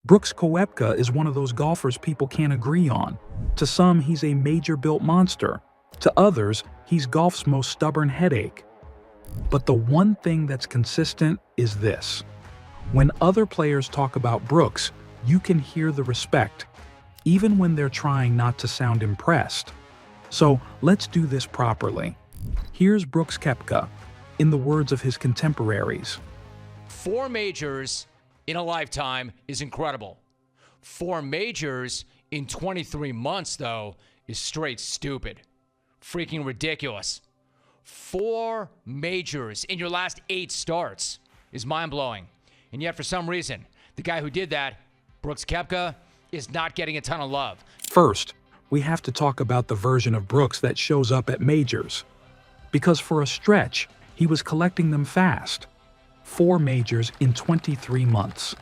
Brooks Koepka is one of those golfers people can't agree on. To some, he's a major-built monster. To others, he's golf's most stubborn headache. But the one thing that's consistent is this. When other players talk about Brooks, you can hear the respect, even when they're trying not to sound impressed. So let's do this properly. Here's Brooks Koepka, in the words of his contemporaries. 4 majors in a lifetime is incredible. 4 majors in 23 months, though, is straight stupid. Freaking ridiculous. 4 majors in your last 8 starts is mind-blowing. And yet, for some reason, the guy who did that, Brooks Koepka, is not getting a ton of love. First, we have to talk about the version of Brooks that shows up at majors. Because for a stretch, he was collecting them fast. 4 majors in 23 months.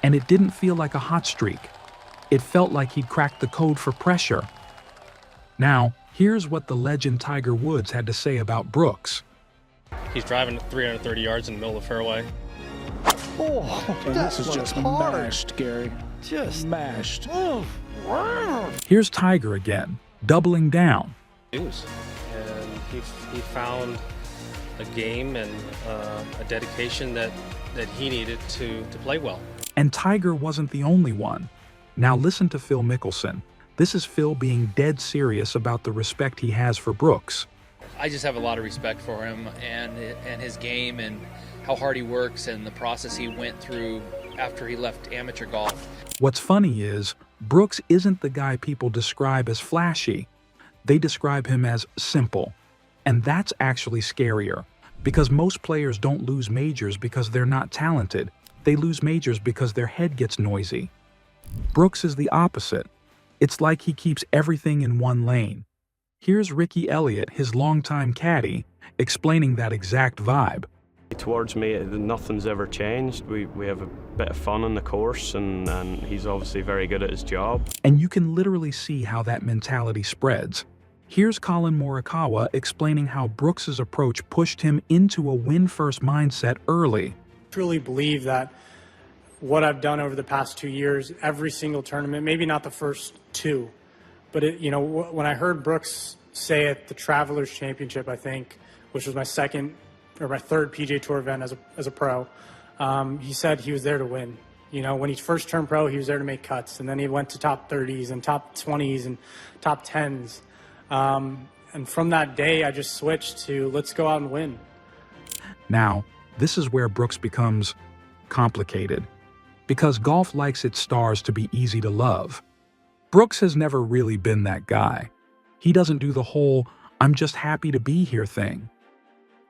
And it didn't feel like a hot streak. It felt like he'd cracked the code for pressure. Now, here's what the legend Tiger Woods had to say about Brooks. He's driving 330 yards in the middle of the fairway. Oh, this is just mashed, Gary. Just mashed. Here's Tiger again, doubling down. And he found a game and a dedication that he needed to play well. And Tiger wasn't the only one. Now listen to Phil Mickelson. This is Phil being dead serious about the respect he has for Brooks. I just have a lot of respect for him and his game and how hard he works and the process he went through after he left amateur golf. What's funny is, Brooks isn't the guy people describe as flashy. They describe him as simple. And that's actually scarier, because most players don't lose majors because they're not talented. They lose majors because their head gets noisy. Brooks is the opposite. It's like he keeps everything in one lane. Here's Ricky Elliott, his longtime caddy, explaining that exact vibe. Towards me, nothing's ever changed. We have a bit of fun on the course, and he's obviously very good at his job. And you can literally see how that mentality spreads. Here's Colin Morikawa explaining how Brooks's approach pushed him into a win-first mindset early. I truly believe that what I've done over the past 2 years, every single tournament, maybe not the first 2, but when I heard Brooks say at the Travelers Championship, I think, which was my third PGA Tour event as a pro, he said he was there to win. When he first turned pro, he was there to make cuts, and then he went to top 30s and top 20s and top 10s. And from that day, I just switched to let's go out and win. Now, this is where Brooks becomes complicated, because golf likes its stars to be easy to love. Brooks has never really been that guy. He doesn't do the whole, I'm just happy to be here thing.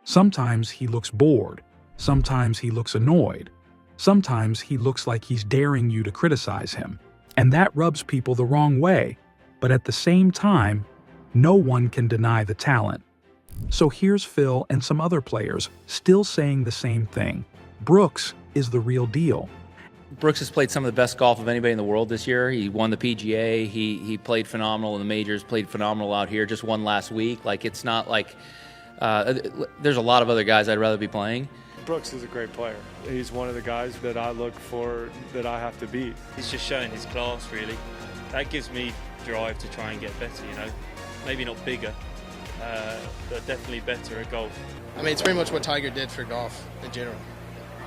Sometimes he looks bored. Sometimes he looks annoyed. Sometimes he looks like he's daring you to criticize him. And that rubs people the wrong way. But at the same time, no one can deny the talent. So here's Phil and some other players still saying the same thing. Brooks is the real deal. Brooks has played some of the best golf of anybody in the world this year. He won the PGA. He played phenomenal in the majors, played phenomenal out here, just won last week. Like, it's not like there's a lot of other guys I'd rather be playing. Brooks is a great player. He's one of the guys that I look for, that I have to beat. He's just showing his class, really. That gives me drive to try and get better, Maybe not bigger, but definitely better at golf. I mean, it's pretty much what Tiger did for golf in general.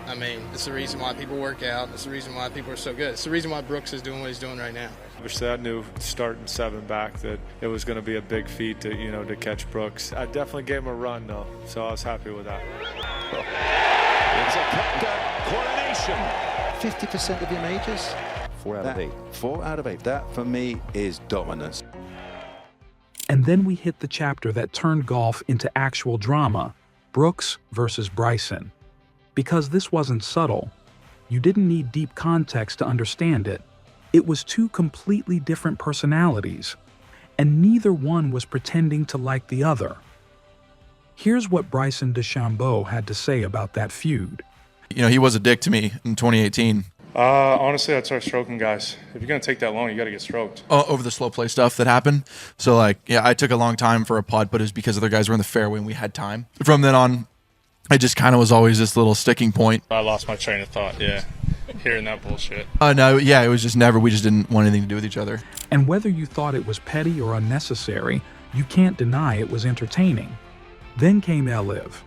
I mean, it's the reason why people work out. It's the reason why people are so good. It's the reason why Brooks is doing what he's doing right now. Obviously, I knew starting 7 back that it was going to be a big feat to, to catch Brooks. I definitely gave him a run, though, so I was happy with that. It's a Koepka coronation. 50% of your majors? 4 out of 8. 4 out of 8. That, for me, is dominance. And then we hit the chapter that turned golf into actual drama, Brooks versus Bryson. Because this wasn't subtle. You didn't need deep context to understand it. It was 2 completely different personalities, and neither one was pretending to like the other. Here's what Bryson DeChambeau had to say about that feud. He was a dick to me in 2018. Honestly, I'd start stroking guys. If you're going to take that long, you got to get stroked. Over the slow play stuff that happened. So, I took a long time for a putt, but it was because other guys were in the fairway and we had time. From then on, it just kind of was always this little sticking point. I lost my train of thought, yeah. hearing that bullshit. No, yeah, it was just never. We just didn't want anything to do with each other. And whether you thought it was petty or unnecessary, you can't deny it was entertaining. Then came LIV,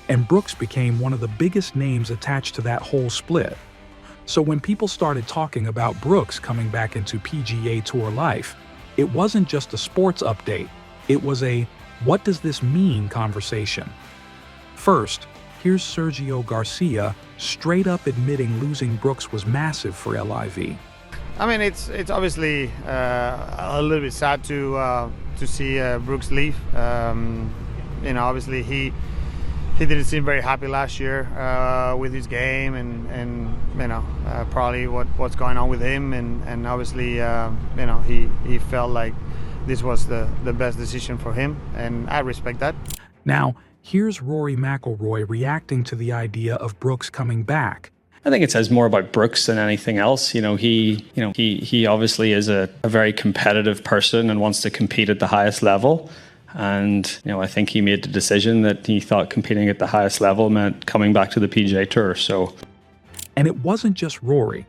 and Brooks became one of the biggest names attached to that whole split. So when people started talking about Brooks coming back into PGA Tour life, it wasn't just a sports update, it was a "what does this mean" conversation. First, here's Sergio Garcia straight up admitting losing Brooks was massive for LIV. I mean, it's obviously a little bit sad to see Brooks leave. Obviously he didn't seem very happy last year with his game, and probably what's going on with him, and obviously he felt like this was the best decision for him, and I respect that. Now, here's Rory McIlroy reacting to the idea of Brooks coming back. I think it says more about Brooks than anything else. He obviously is a very competitive person and wants to compete at the highest level. And, I think he made the decision that he thought competing at the highest level meant coming back to the PGA Tour, so. And it wasn't just Rory.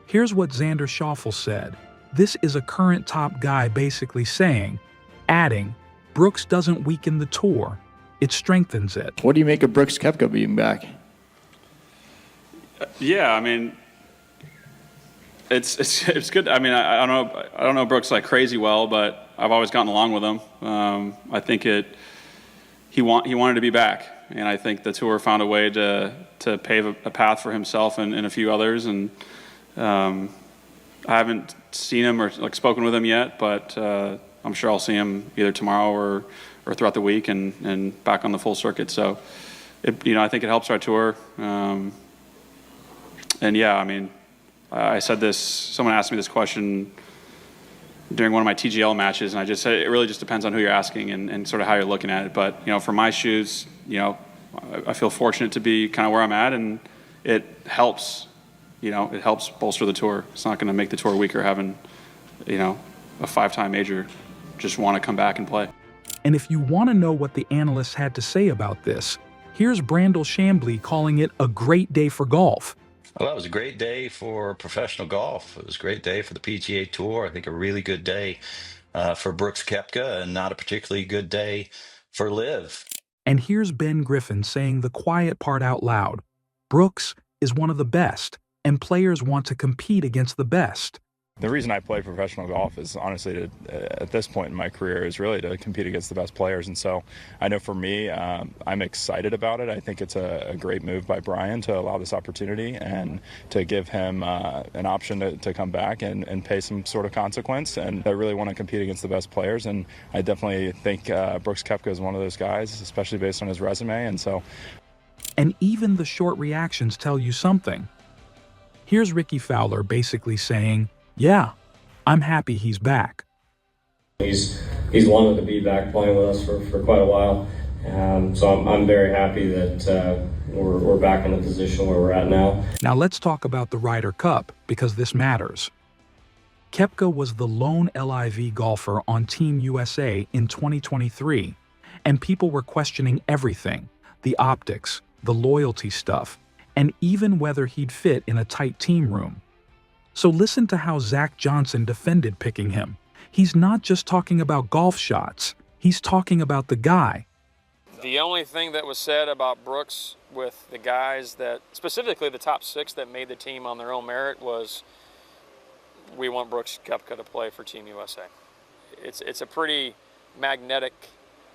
Here's what Xander Schauffele said. This is a current top guy basically saying, adding, Brooks doesn't weaken the tour, it strengthens it. What do you make of Brooks Koepka being back? Yeah, I mean, it's good. I mean, I don't know Brooks like crazy well, but I've always gotten along with him. I think he wanted to be back, and I think the tour found a way to pave a path for himself and a few others. And I haven't seen him or spoken with him yet, but I'm sure I'll see him either tomorrow or throughout the week and back on the full circuit. So, I think it helps our tour. And yeah, I mean, I said this, someone asked me this question during one of my TGL matches, and I just said it really just depends on who you're asking and sort of how you're looking at it. But, for my shoes, I feel fortunate to be kind of where I'm at, and it helps, it helps bolster the tour. It's not going to make the tour weaker having, a 5-time major just want to come back and play. And if you want to know what the analysts had to say about this, here's Brandel Chambly calling it a great day for golf. Well, that was a great day for professional golf. It was a great day for the PGA Tour. I think a really good day for Brooks Koepka, and not a particularly good day for LIV. And here's Ben Griffin saying the quiet part out loud. Brooks is one of the best, and players want to compete against the best. The reason I play professional golf is honestly at this point in my career is really to compete against the best players. And so I know for me, I'm excited about it. I think it's a great move by Brian to allow this opportunity and to give him an option to come back and pay some sort of consequence. And I really want to compete against the best players. And I definitely think Brooks Koepka is one of those guys, especially based on his resume. And even the short reactions tell you something. Here's Ricky Fowler basically saying, yeah, I'm happy he's back. He's wanted to be back playing with us for quite a while, so I'm very happy that we're back in the position where we're at now. Now let's talk about the Ryder Cup, because this matters. Koepka was the lone LIV golfer on Team USA in 2023, and people were questioning everything, the optics, the loyalty stuff, and even whether he'd fit in a tight team room. So listen to how Zach Johnson defended picking him. He's not just talking about golf shots. He's talking about the guy. The only thing that was said about Brooks with the guys that, specifically the top 6 that made the team on their own merit, was we want Brooks Koepka to play for Team USA. It's a pretty magnetic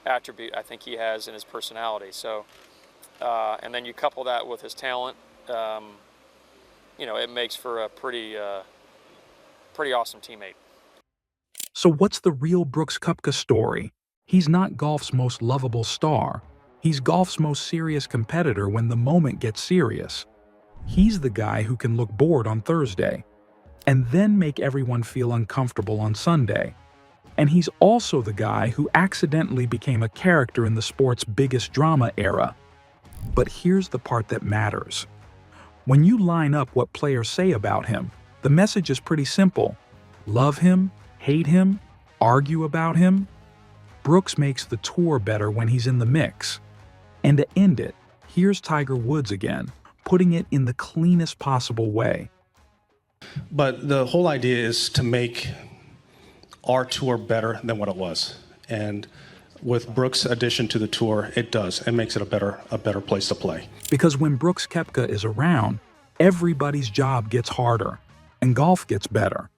attribute I think he has in his personality. So, and then you couple that with his talent, it makes for a pretty awesome teammate. So what's the real Brooks Koepka story? He's not golf's most lovable star. He's golf's most serious competitor when the moment gets serious. He's the guy who can look bored on Thursday and then make everyone feel uncomfortable on Sunday. And he's also the guy who accidentally became a character in the sport's biggest drama era. But here's the part that matters. When you line up what players say about him, the message is pretty simple. Love him, hate him, argue about him. Brooks makes the tour better when he's in the mix. And to end it, here's Tiger Woods again, putting it in the cleanest possible way. But the whole idea is to make our tour better than what it was. And with Brooks' addition to the tour, it does. It makes it a better place to play. Because when Brooks Koepka is around, everybody's job gets harder and golf gets better.